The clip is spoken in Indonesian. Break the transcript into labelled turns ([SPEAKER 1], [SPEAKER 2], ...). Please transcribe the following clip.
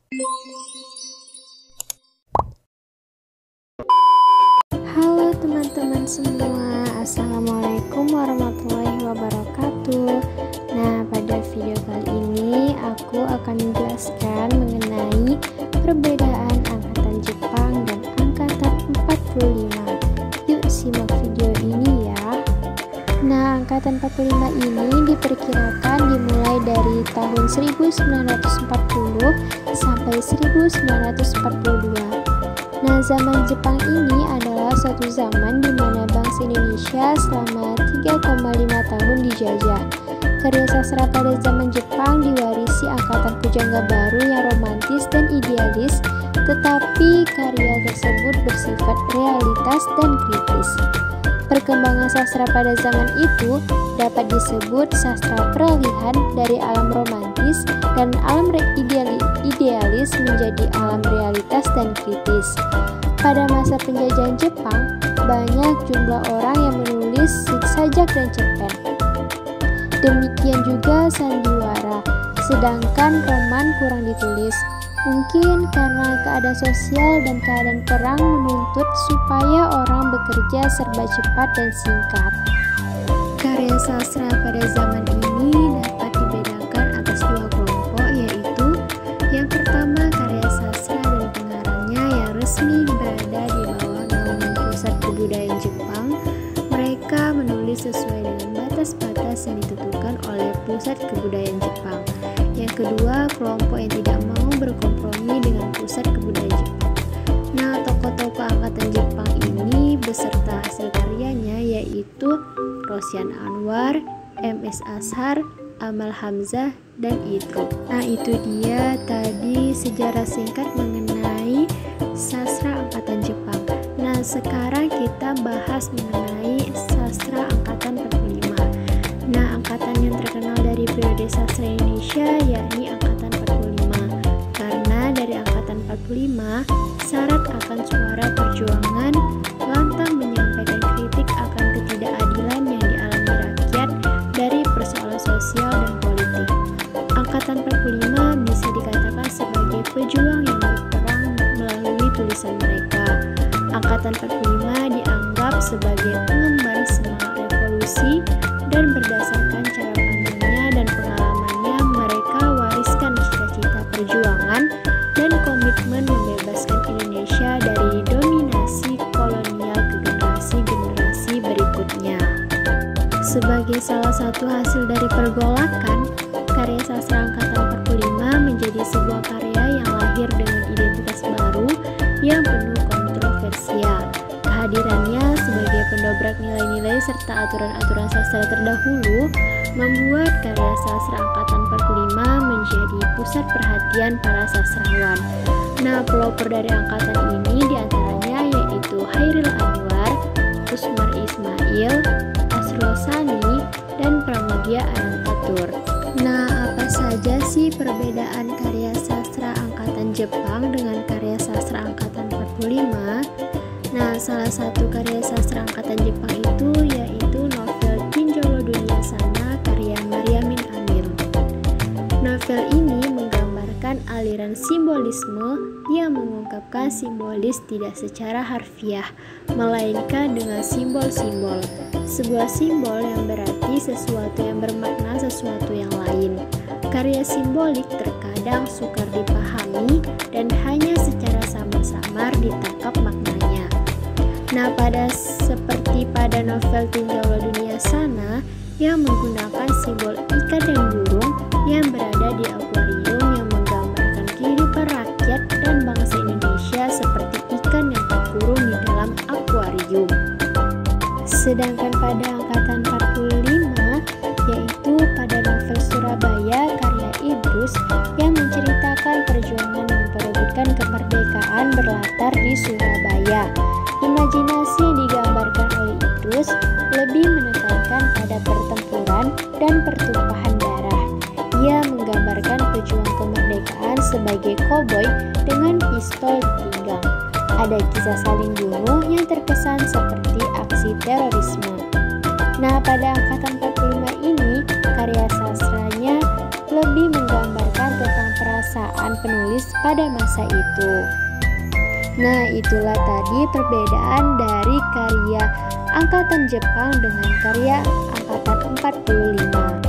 [SPEAKER 1] Halo teman-teman semua, Assalamualaikum warahmatullahi wabarakatuh. Nah, pada video kali ini aku akan menjelaskan mengenai perbedaan angkatan Jepang dan angkatan 45. Yuk simak video ini ya. Nah, angkatan 45 ini diperkirakan dimulai dari tahun 1940 sampai 1942. Nah, zaman Jepang ini adalah suatu zaman di mana bangsa Indonesia selama 3,5 tahun dijajah. Karya sastra pada zaman Jepang diwarisi angkatan pujangga baru yang romantis dan idealis, tetapi karya tersebut bersifat realitas dan kritis. Perkembangan sastra pada zaman itu dapat disebut sastra peralihan dari alam romantis dan alam idealis menjadi alam realitas dan kritis. Pada masa penjajahan Jepang, banyak jumlah orang yang menulis sajak dan cerpen. Demikian juga sandiwara, sedangkan roman kurang ditulis. Mungkin karena keadaan sosial dan keadaan perang menuntut supaya orang bekerja serba cepat dan singkat. Karya sastra pada zaman ini dapat dibedakan atas dua kelompok, yaitu yang pertama karya sastra dari pengarangnya yang resmi berada di bawah naungan Pusat Kebudayaan Jepang. Mereka menulis sesuai dengan batas-batas yang ditentukan oleh Pusat Kebudayaan Jepang. Yang kedua, kelompok yang tidak mau berkompromi dengan Pusat Kebudayaan Jepang. Nah, tokoh-tokoh angkatan Jepang ini beserta hasil karyanya yaitu Rosian Anwar, M.S. Ashar, Amal Hamzah, dan Idruk. Nah, itu dia tadi sejarah singkat mengenai sastra angkatan Jepang. Nah, sekarang kita bahas mengenai sastra angkatan 45. Nah, angkatan yang terkenal dari periode sastra Indonesia yakni angkatan 45. Karena dari angkatan 45, syarat akan suara perjuangan, lantang menyampaikan kritik akan ketidakadilan yang dialami rakyat dari persoalan sosial dan politik. Angkatan 45 bisa dikatakan sebagai pejuang yang berperang melalui tulisan mereka. Angkatan 45 dianggap sebagai pengemban semangat revolusi dan berdasarkan cara pandangnya dan pengalamannya mereka wariskan cita-cita perjuangan dan komitmen membebaskan Indonesia dari dominasi kolonial ke generasi-generasi berikutnya. Sebagai salah satu hasil dari pergolakan, karya sastra angkatan 45 menjadi sebuah karya yang lahir dengan identitas baru yang penuh kontroversial. Kehadirannya sebagai pendobrak nilai-nilai serta aturan-aturan sastra terdahulu membuat karya sastra angkatan 45 menjadi pusat perhatian para sastrawan. Nah, pelopor dari angkatan ini diantaranya yaitu Hairil Anwar, Usmar Ismail, Asrul Sani, dan Pramudia Anantatur. Nah, apa saja sih perbedaan karya sastra angkatan Jepang dengan karya sastra angkatan 45? Nah, salah satu karya sastra angkatan Jepang itu yaitu novel Tinjolo Dunia Sana karya Maryamin Amil. Novel ini menggambarkan aliran simbolisme yang mengungkapkan simbolis tidak secara harfiah, melainkan dengan simbol-simbol. Sebuah simbol yang berarti sesuatu yang bermakna sesuatu yang lain. Karya simbolik terkadang sukar dipahami dan hanya secara samar-samar ditangkap maknanya. Nah, seperti pada novel Tinjolo Dunia Sana yang menggunakan simbol ikan dan burung yang berada di akuarium yang menggambarkan kehidupan rakyat dan bangsa Indonesia seperti ikan yang terkurung di dalam akuarium. Sedangkan pada angkatan 45, yaitu pada novel Surabaya karya Idrus yang menceritakan perjuangan memperebutkan kemerdekaan berlatar di Surabaya. Imajinasi yang digambarkan oleh Idrus lebih menekankan pada pertempuran dan pertumpahan darah. Ia menggambarkan pejuang kemerdekaan sebagai koboi dengan pistol di pinggang. Ada kisah saling bunuh yang terkesan seperti aksi terorisme. Nah, pada angkatan 45 ini, karya sastranya lebih menggambarkan tentang perasaan penulis pada masa itu. Nah, itulah tadi perbedaan dari karya angkatan Jepang dengan karya angkatan 45.